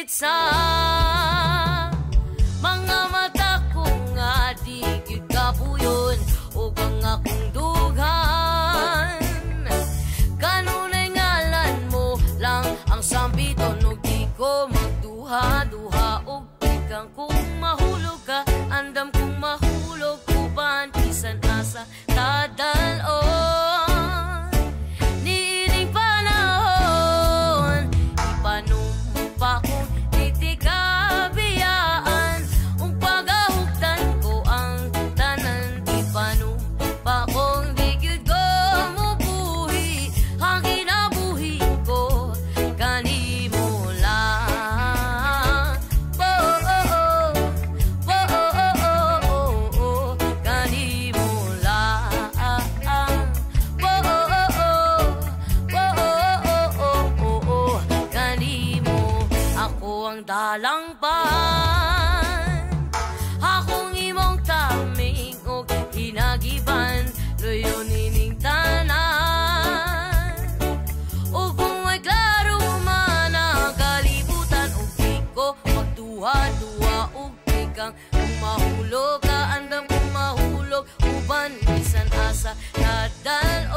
higit sa mga mata ko nga di gyud kapuyon o kang akong dughan. Kanunay ngalan mo lang ang sambiton ug di ko magduha-duha og ikang kung mahulog ka andam kung mahulog uban bisan asa tadalon. Niining panahon ipanumpa kong titikabiyaan ung pagahugtan ko ang tanan ipanumpa kong di gyud ko mubuhi ang kinabuhi ko kanimo lang. Kanimo lang. Kanimo ako ang dalangpan, akong imong taming og hinagiban loyon ining tanan. O kung may klaro man ang kalibutan og di ko magduha-duha og ikang kung mahulog ka andam kung mahulog uban bisan asa nadalon.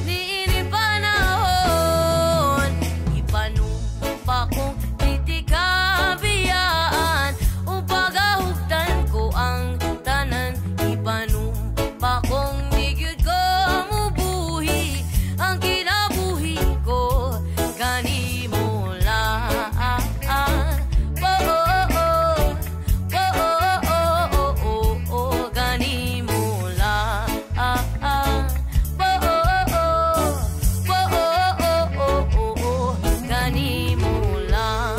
Niining panahon ipanumpa kong titikabiyaan ung pagahugtan ko ang tanan ipanumpa kong di gyud ko mubuhi ang kinabuhi ko kanimo lang. Kanimo lang. Kanimo lang.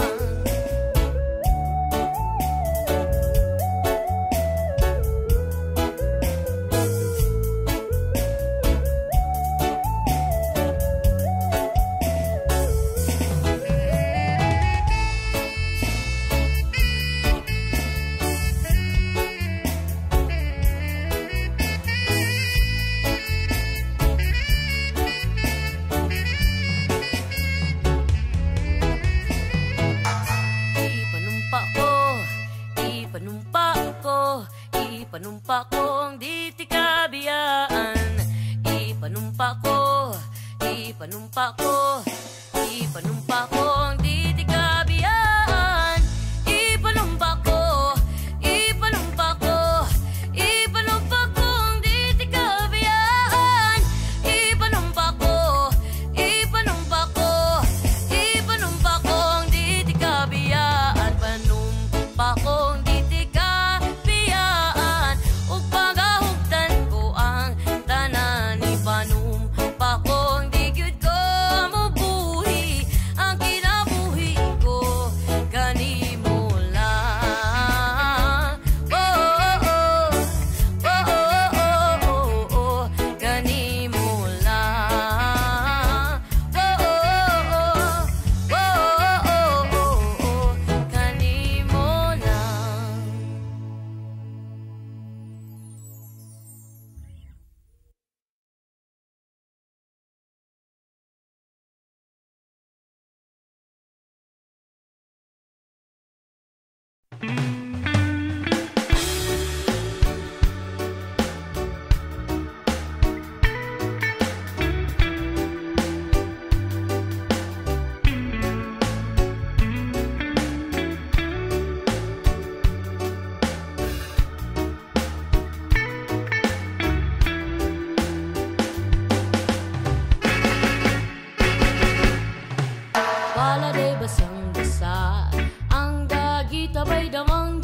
Ipanumpa ko ang di tikabiyaan. Ipanumpa ko ang di tikabiyaan. Ipanumpa ko ang di tikabiyaan. Ipanumpa ko ang di tikabiyaan. Panumpa ko ang di tikabiyaan ug pagahugtan ko ang tanan ipanumpa ko ang di gyud ko mubuhi ang kinabuhi ko kanimo lang. Kanimo lang. Kanimo lang. Wala de basang basa ang dagita bay damang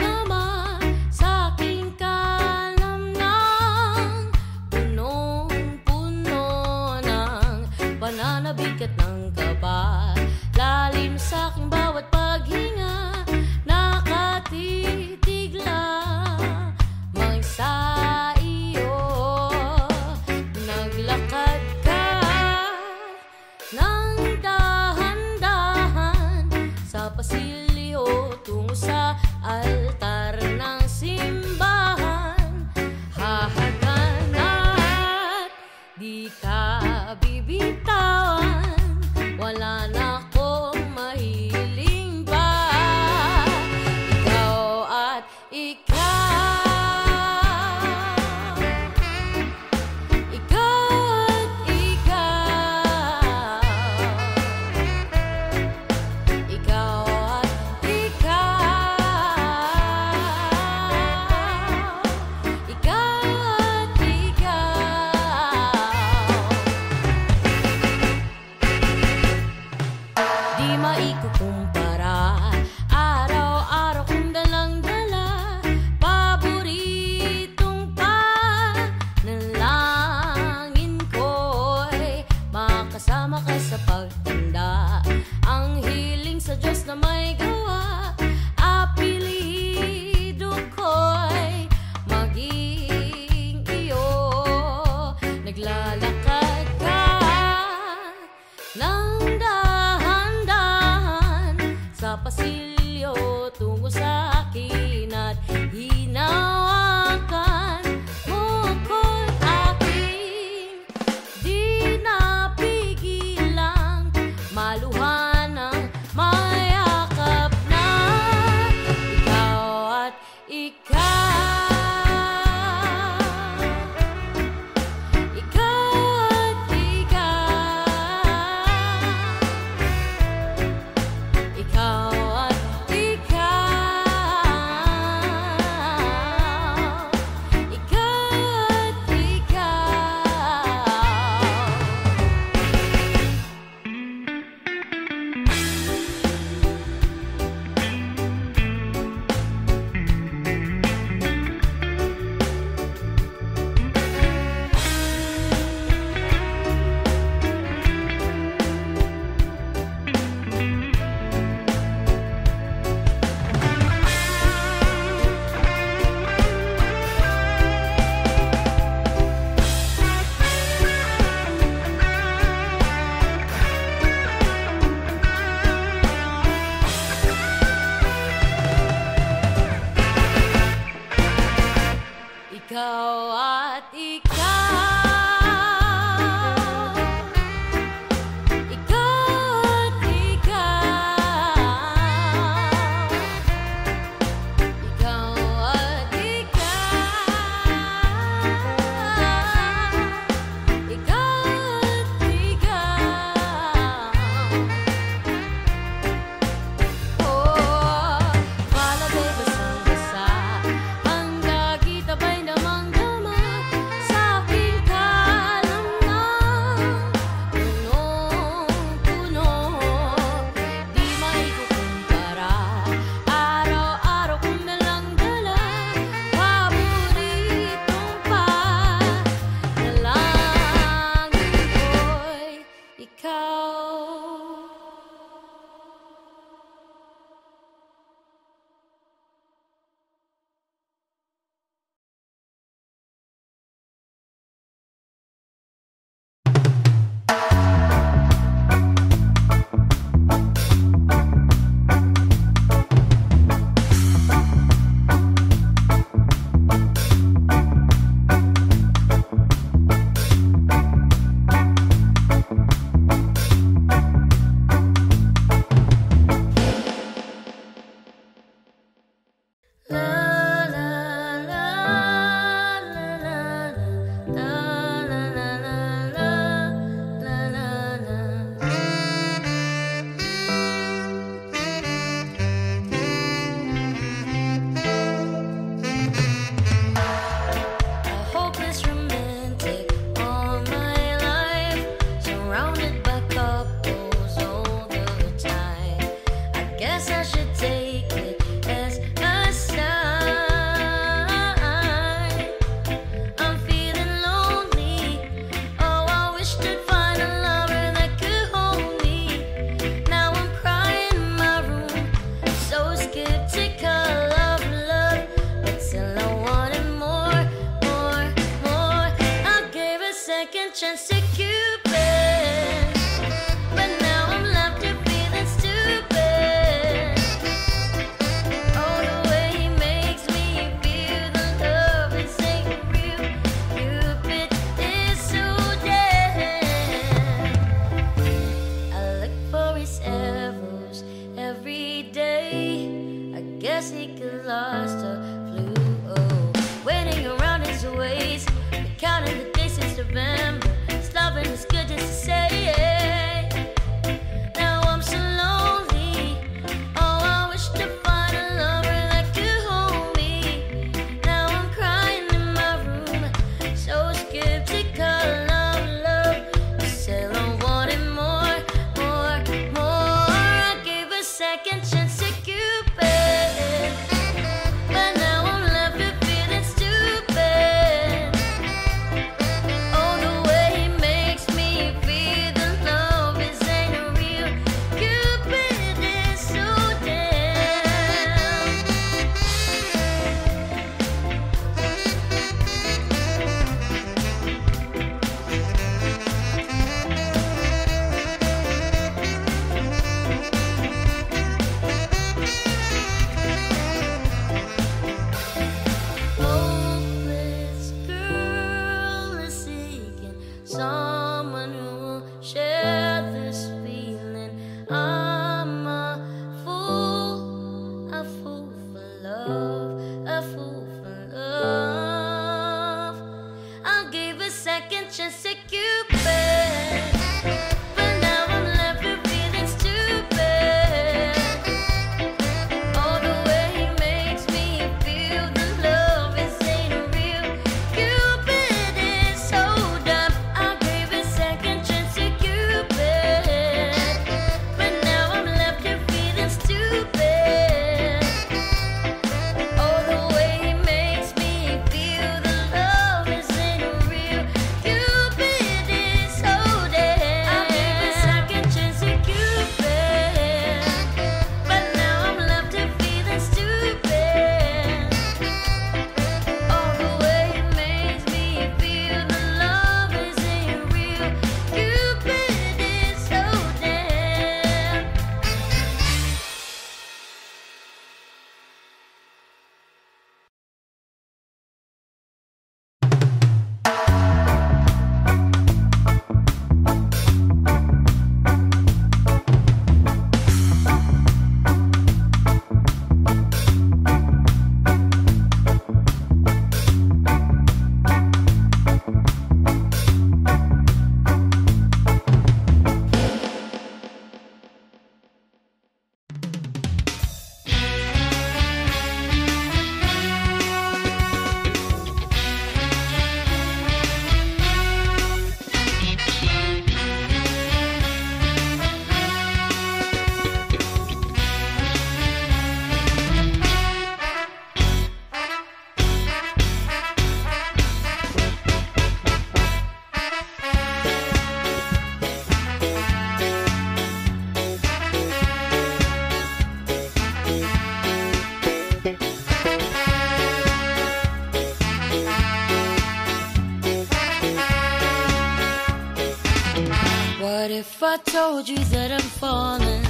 if I told you that I'm falling?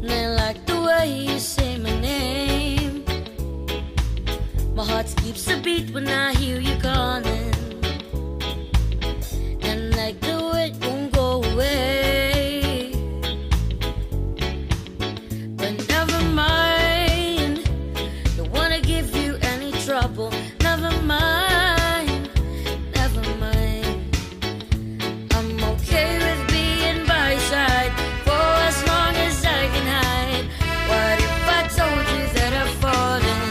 And I like the way you say my name. My heart skips a beat when I hear you calling. And like the way it won't go away. But never mind, don't wanna give you any trouble. Never mind, never mind. I'm okay with being by your side for as long as I can hide. What if I told you that I'm falling?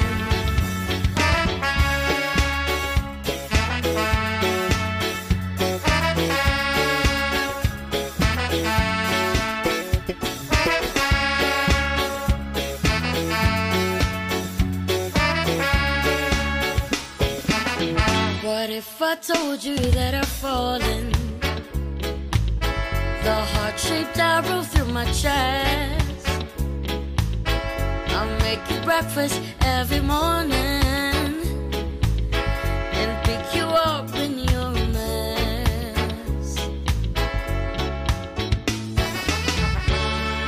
What if I told you that I'm falling? The heart-shaped arrow through my chest. I'll make you breakfast every morning and pick you up in your mess.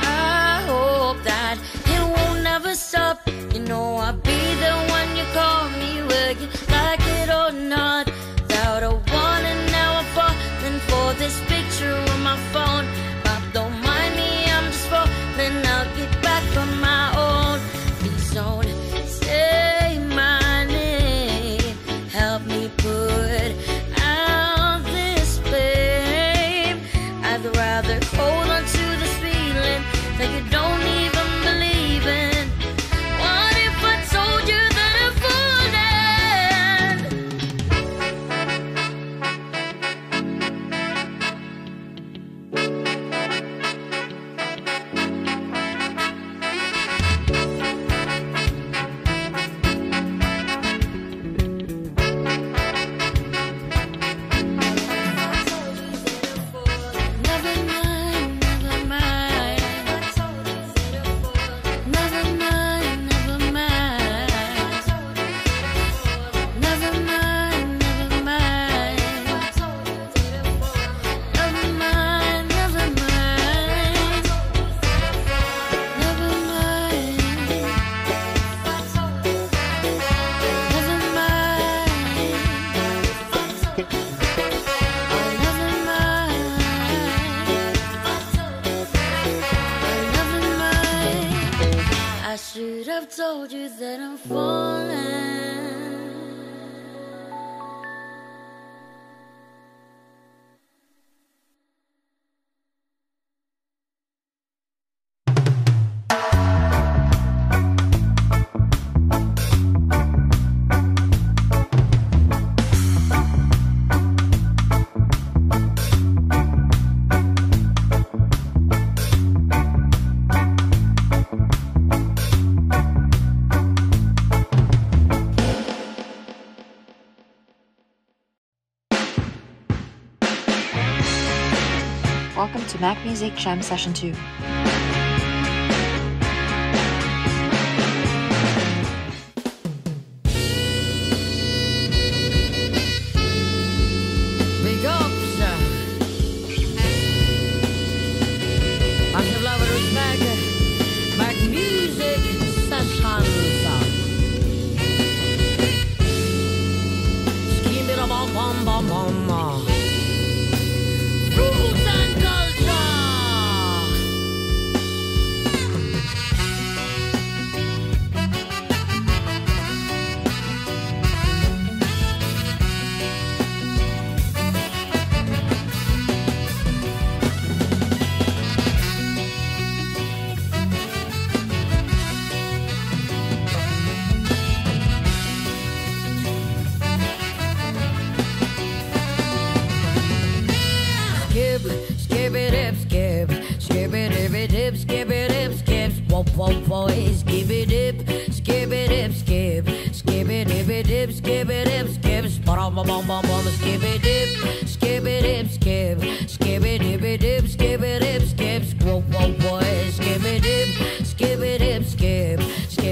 I hope that it won't never stop. You know I'll be the one you call me when you like it or not. Without a warning, now I'm falling for this picture on my phone. But don't mind me, I'm just falling. I'll get back on my own. Please don't say my name. Help me put out this flame. I'd rather hold on to this feeling that you don't even believe in. What if I told you that I'm falling? Never mind, never mind. Never mind, never mind. Never mind, never mind. Never mind, never mind. Never mind. Never mind. I should have told you that I'm falling. Welcome to Mac Music Jam Session 2. Big up, sir. Massive love and respect. Mac Music Session. Scheme it up, bum, bum, bum, bum. Roots and culture. Boy, skip it dip, skip it dip, skip it dip, it dip, skip it dip, skip, bum bum bum bum, skip it dip, skip it dip, skip it dip, it dip, skip it dip, skip, whoa whoa boy, skip it dip, skip it dip, skip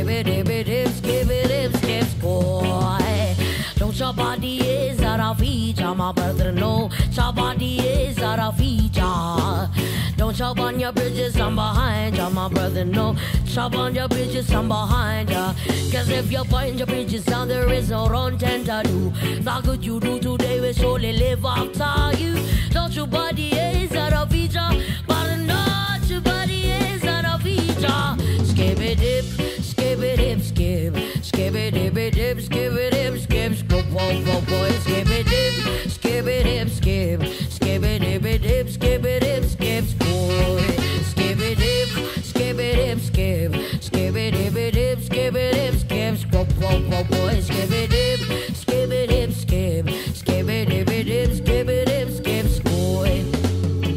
it dip, it dip, skip it dip, skip, boy. Don't your body is is out of feature, my brother. No, your body is out of feature. Don't chop on your bridges, I'm behind ya, my brother. No, chop on your bridges, I'm behind ya. Cause if you find your bridges down, there is no wrong thing to do. How could you do today will surely live after you. Don't your body is out of feature, but not your body is out of feature. Skip it dip, skip it dip, skip. Skip it dip, dip, skip it dip, skip. Skip, whoa, boy, skip it dip, skip it dip, skip. Skip it dip, dip, skip it dip, skip. Boy, skip it dip, skip it dip, skip. Skip it dip, dip, skip it dip, skip. Skip, whoa, boy, skip it dip, skip it dip, skip. Skip it dip, dip, skip it dip, skip. Boy,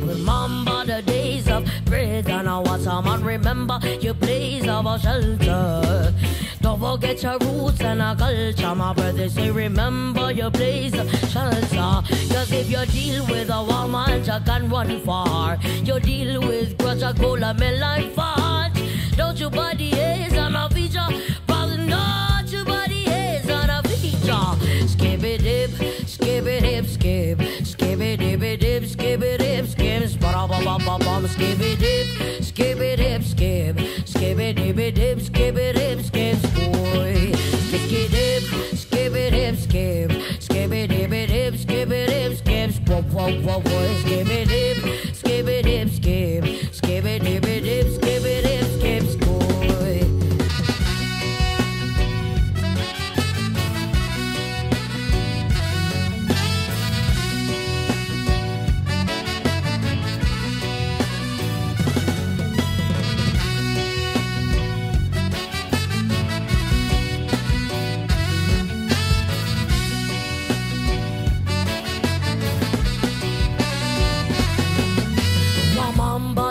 remember the days of prison or what someone remember your place of a shelter. Don't forget your roots and our culture, my brother. Say remember your place of shelter. Cause if you deal with a wild man, you can run far. You deal with grudge, a cola, melon, fart. Don't your body is on a feature, brother, not your body is on a feature. Skip it dip, skip it dip, skip. Skip it dip, dip, skip it dip, skip. Skip it dip, skip it dip, skip. Skip it dip, dip, skip it dip, skip. Boy, skip it dip, skip it dip, skip. Skip it dip, dip, skip it dip, skip. Whoa, boy, skip it dip, skip it dip, skip. Skip it dip, dip, skip it dip, skip. Boy.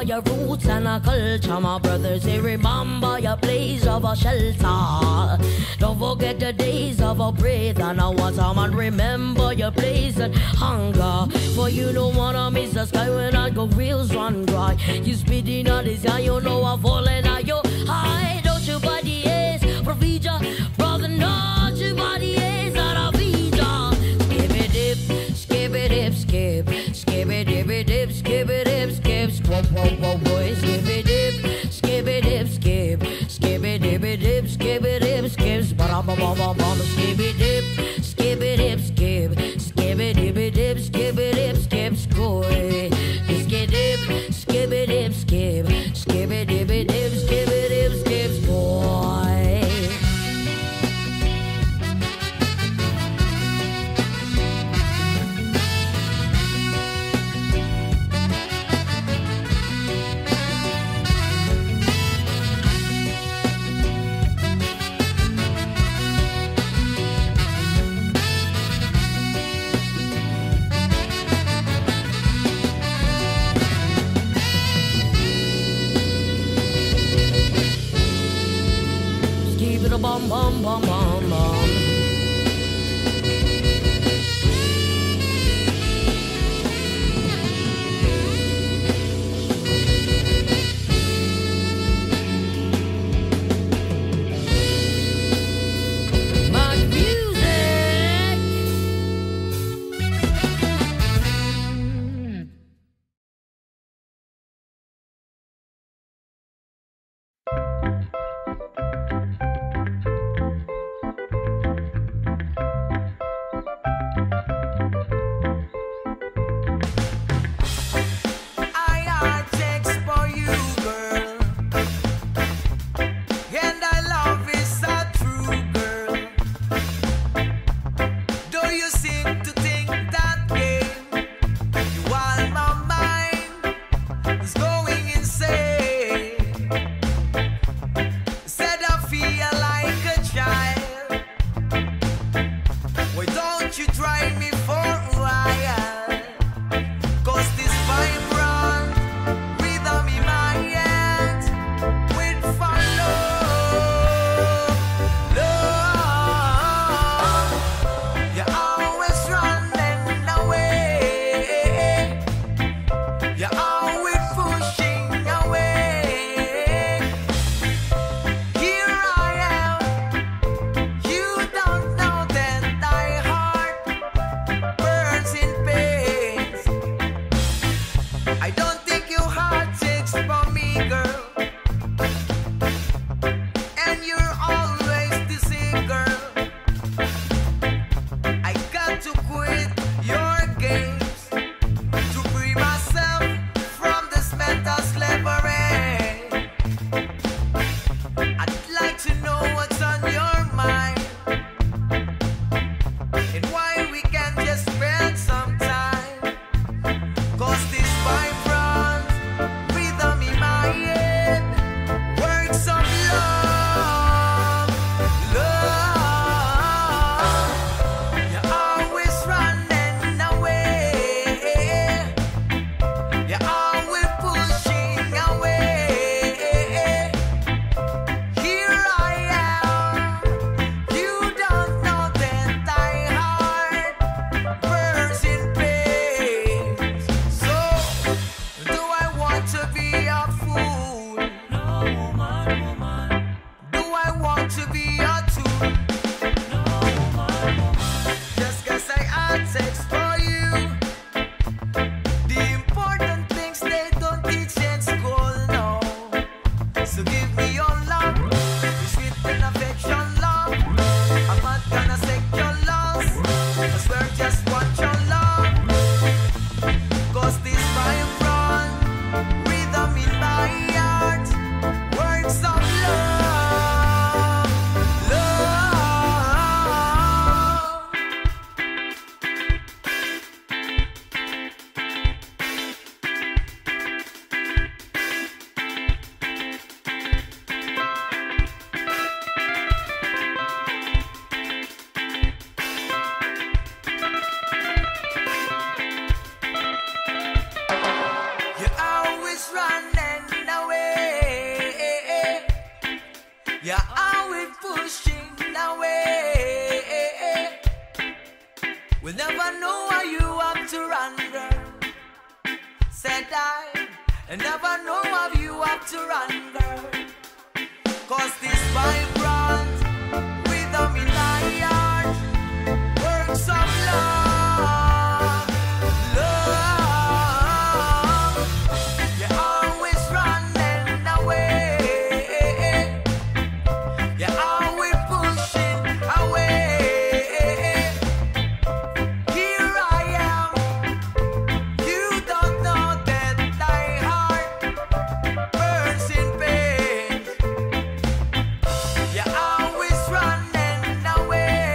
Your roots and a culture, my brothers. Say remember your place of a shelter. Don't forget the days of a breath and a water, man. Remember your place and hunger. For you don't wanna miss the sky when I go wheels run dry. You speeding on this guy, you know I'm falling out your high. Don't your body is for feature, brother. Not your body is out of feature. Skip it dip, skip it dip, skip. Skip it dip, dip, skip it dip, skip. Whoa, boy, skip it dip, skip it dip, skip. Skip it dip, dip, skip it dip, skip. Skip it dip, skip it dip, skip. Skip it dip, dip, skip it dip, skip. Scoy. Skip it dip, skip it dip, skip. Skip it dip, dip, skip it dip, skip. Boy. Bum, bum, bum, bum, bum. know why you have to run, girl. Said I never know why you have to run, girl. 'Cause this vibrant rhythm in my heart works of love, love. You're always running away. You're always pushing away. Here I am. You don't know that my heart burns in pain. You're always running away.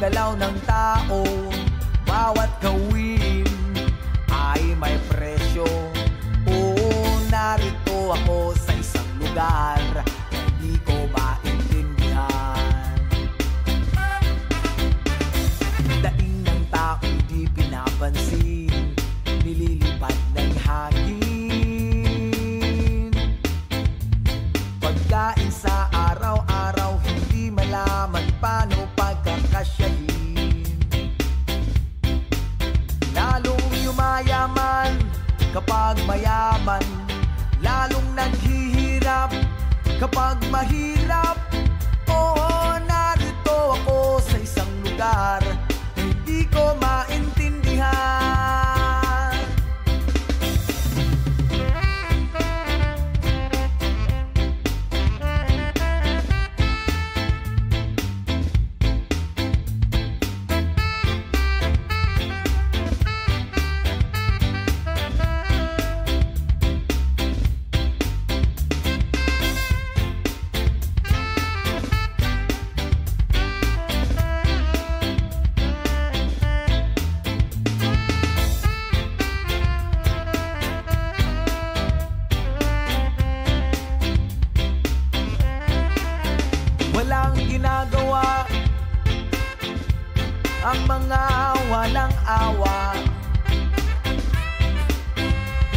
galaw ng tao, bawat gawin ay may presyo. Oo, narito ako sa isang lugar na hindi ko maintindihan. Daing ng tao di pinapansin, nililipad ng hangin. Pagkain sa araw-araw, hindi malaman paano pagkakasyahin. Lalong yumayaman kapag mayaman, lalong naghihirap kapag mahirap. Oo, narito ako sa isang lugar na hindi ko maintindihan. Walang ginagawa ang mga walang awa.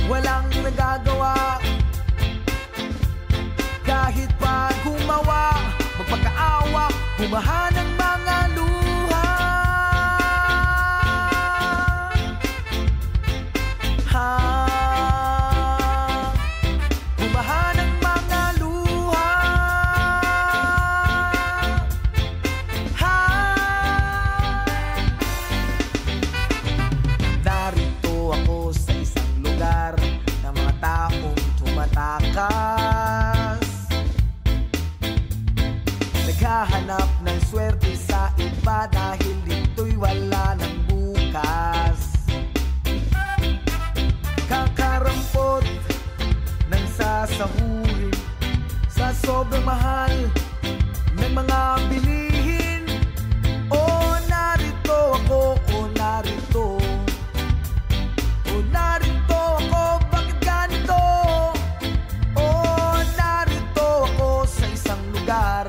Walang nagagawa kahit pa gumawa, magpakaawa, bumahan ng mga luha. Bumahan ng mga luha. Narito ako sa isang lugar na mga taong tumatakas, naghahanap ng swerte sa iba dahil dito'y wala ng bukas. Kakarampot ng sasahurin sa sobrang mahal ng mga bilihin. Oh, narito ako, oh, narito. Oh, narito ako, bakit ganito? Oh, narito ako sa isang lugar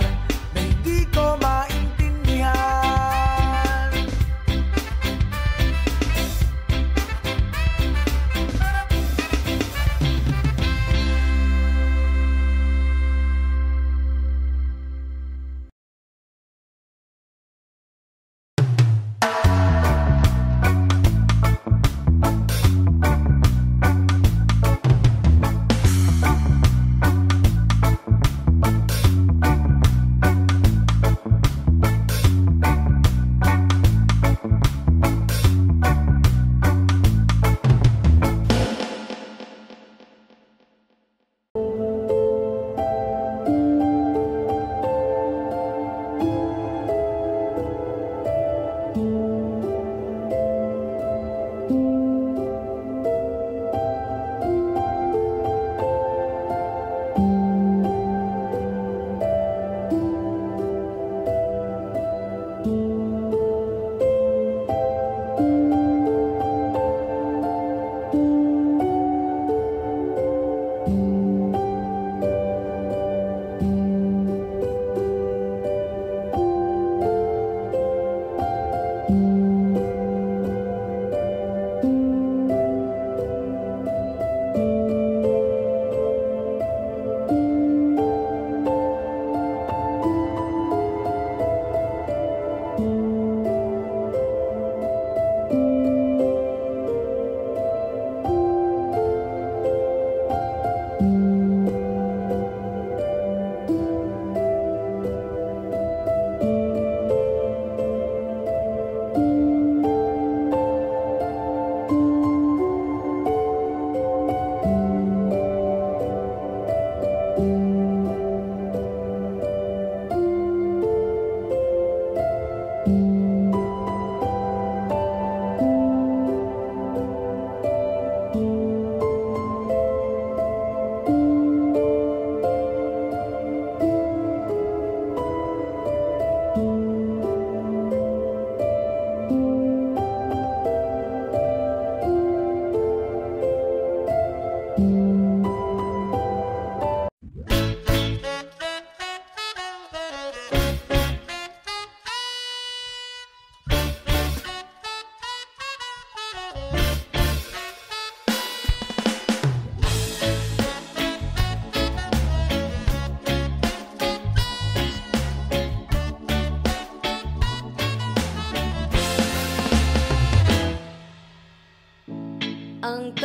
na hindi ko maintindihan.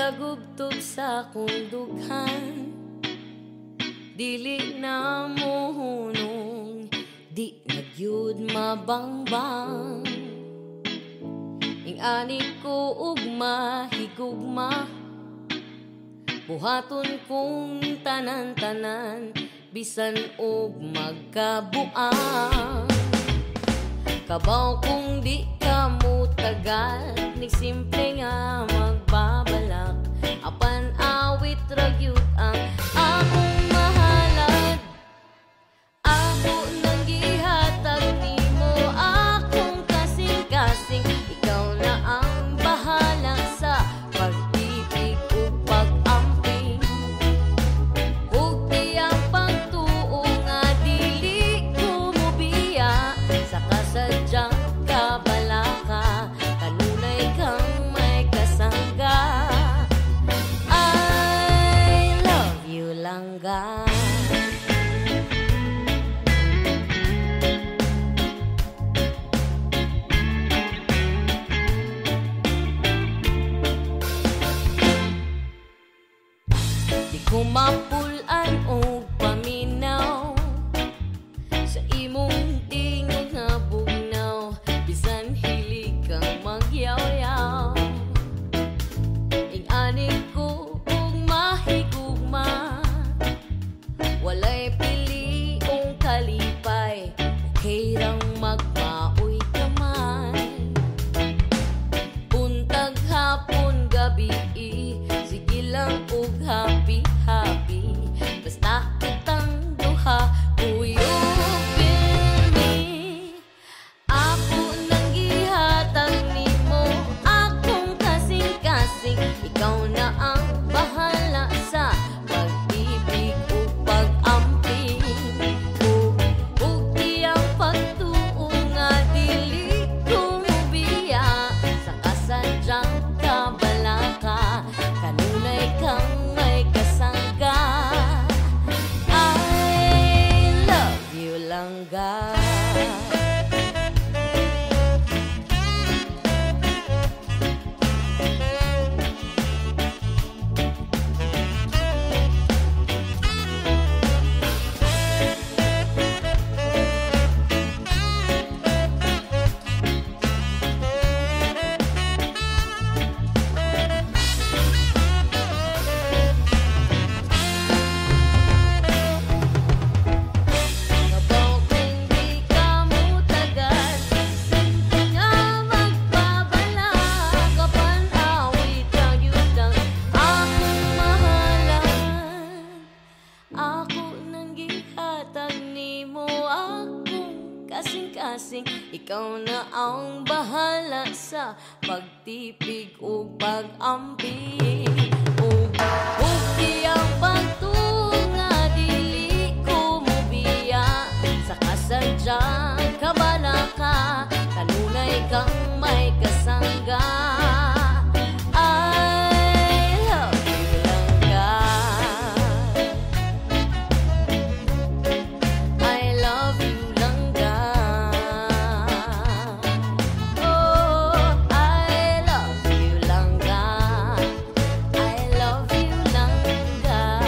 kagubtob sa akong dughan, dili na mohunong, di nagyud mabangbang. Ing ani ko ugma higugma, buhaton kong tanan-tanan, bisan og magkabuang. Kabaw kung di ka mo tagal, ni simple nga magbabalak, apan awit ragyud ang akong mahalad. Ako nang gihatag nimo, akong kasing-kasing, ikaw na ang bahala sa pag-ibig ug pag-amping. Ug tiyang pagtuo nga dili ko mobiya, sa kasadyang kabalaka, kanunay kang may kasangga. I love you langga. Di ko mapulan o paminaw sa imong tingog nga bugnaw, bisan hilig kang magyaw-yaw. Ing ani ko ug mahigugma, walay piliong kalipay, okay rang magmaoy kamay. Buntag hapon gabi, sige lang ug happy-happy, basta kitang duha uyog me. Ako nang gihatag nimo, akong kasing-kasing, ikaw na ang bahala sa pag-ibig ug pag-amping. Ug tiyang pagtuo nga dili ko mobiya, sa kasadyang kabalaka, kanunay kang may kasangga. I love you langga. Kabaw kung di ka mo tagal, simple nga magbabalak, apan awit ragyud ang akong mahalan. Ako nang gihatag nimo, akong kasing-kasing, ikaw na ang bahala sa pagtipig ug pag-amping. Ug tiyang pagtuo nga dili ko mobiya, sa kasadyang kabalaka, kanunay kang may kasangga. I love you langga. I love you langga. Oh, I love you langga. I love you langga.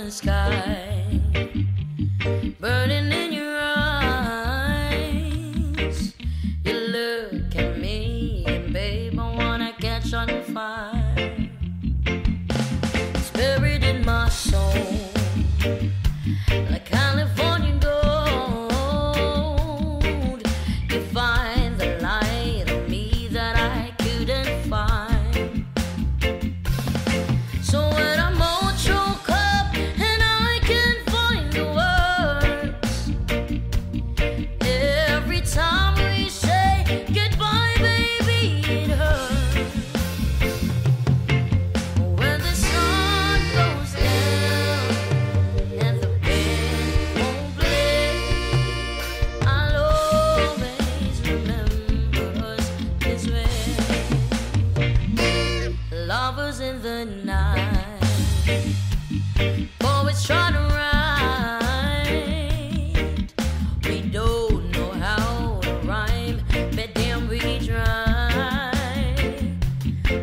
the sky, burning in your eyes. You look at me and babe, I wanna catch on fire. It's buried in my soul like California gold. You find the light in me that I couldn't find. So when I'm all choked up and I can't find the words, every time we say goodbye, baby, it hurts. When the sun goes down and the band won't play, I'll always remember us this way. Lovers in the night, poets try to write. We don't know how to rhyme, but damn we try.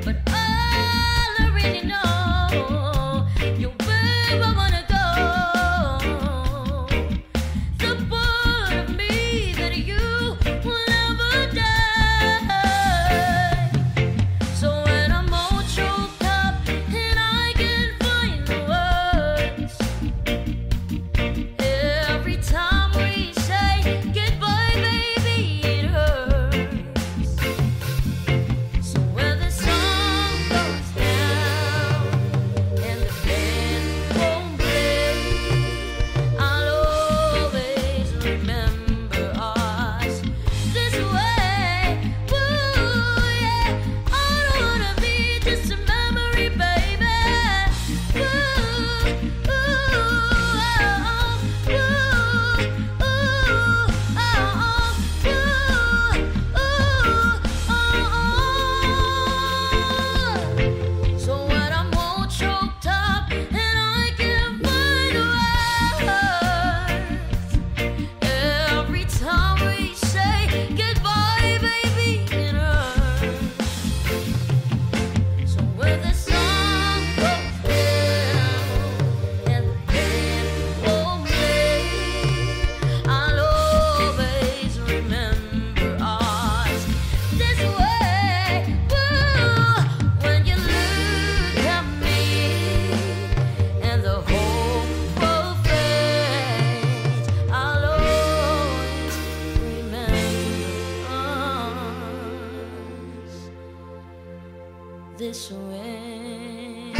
But all I really know, you where I wanna go. The part of me that you will never die. So when I'm all choked up and I can't find the words, every time we say goodbye, baby, it hurts. So when the sun goes down and the band won't play, I'll always remember us this way. Ooh, yeah, I don't wanna be just a memory, baby. Ooh, ooh, oh, ooh, ooh, oh, ooh, ooh, oh. So when I'm all choked up and I can't find words, every time we say goodbye, baby, it hurts. So when the sun goes down and the band won't play, I'll always remember us this way. Ooh, when you look at me and the whole world fades, I'll always remember us this way.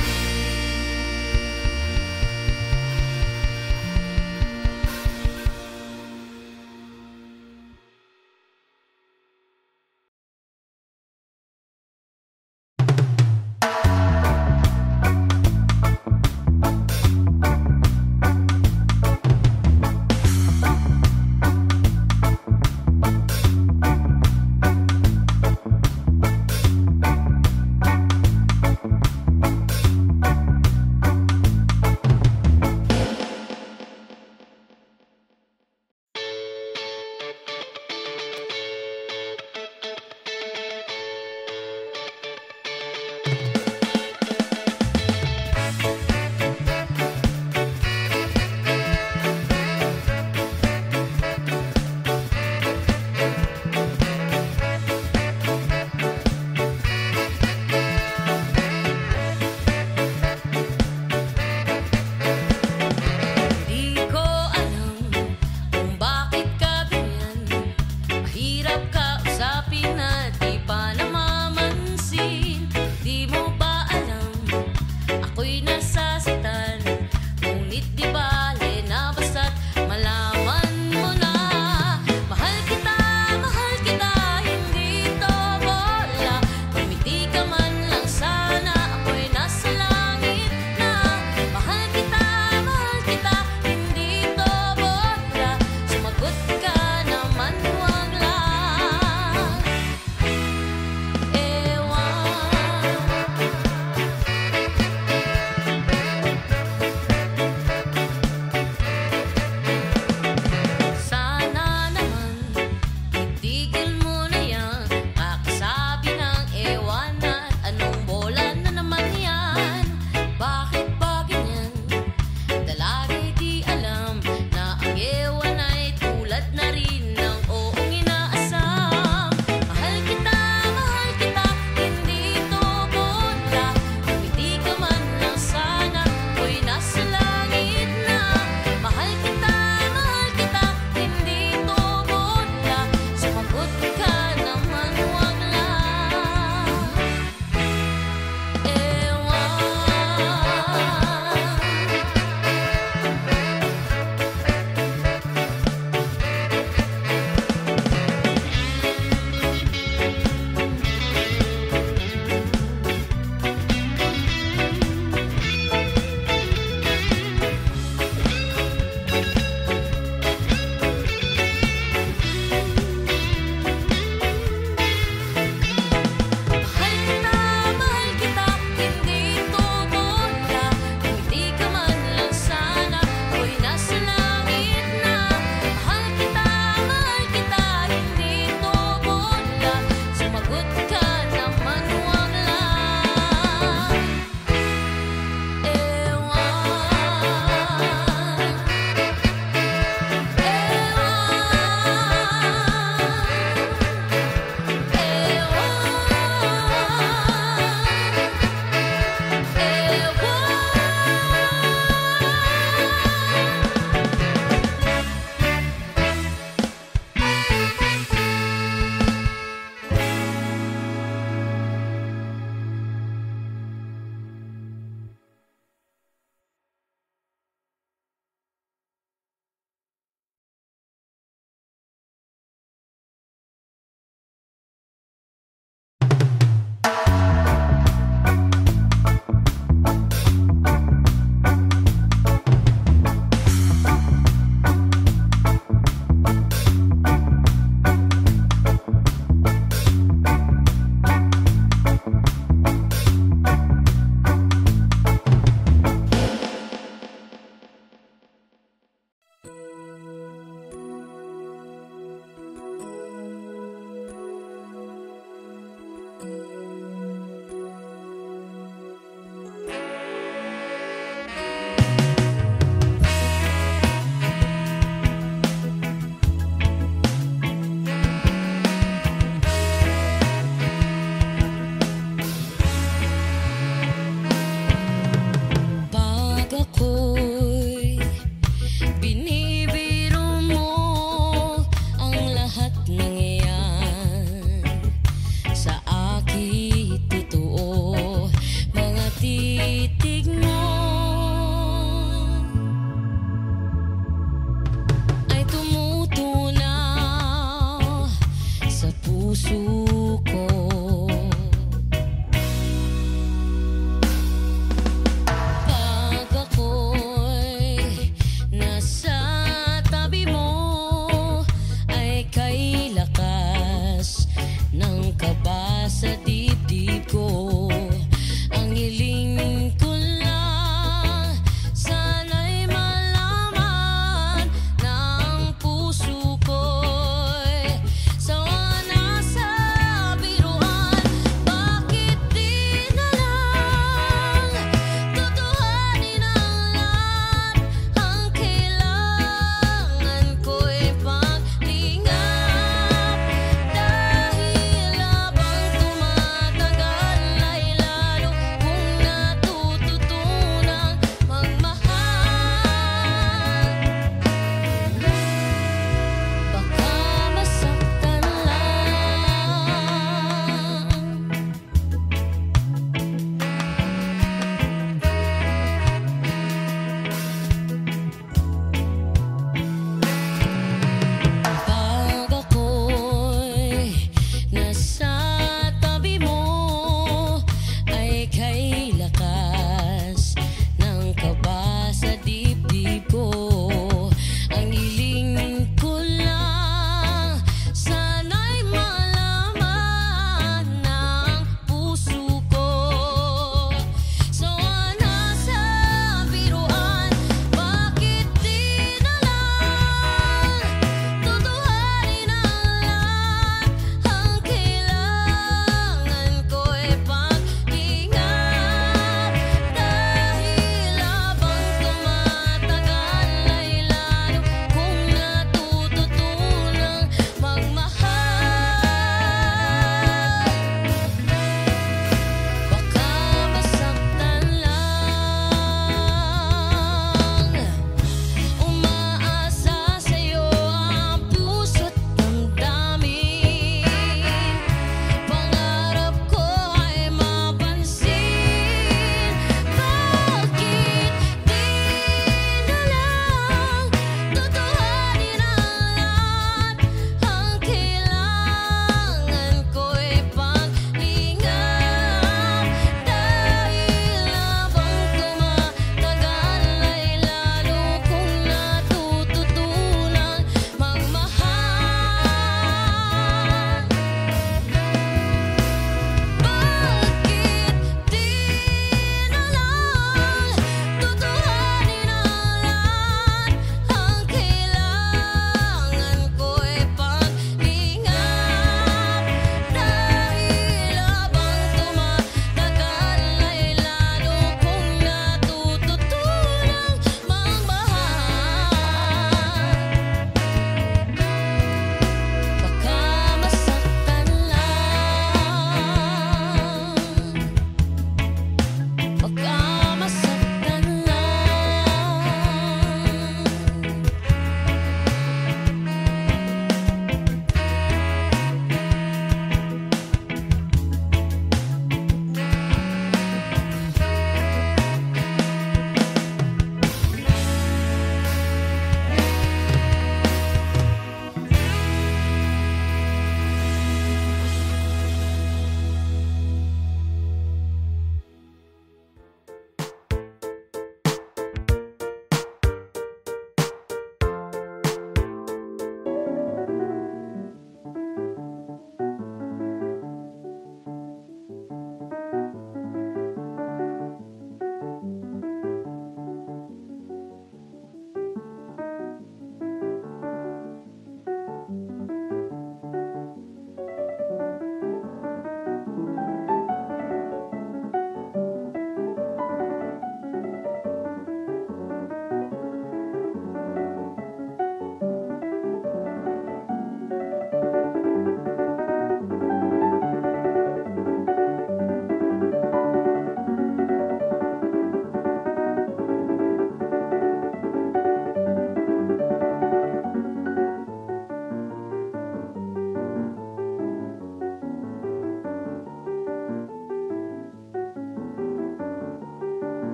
Pag ako'y nasa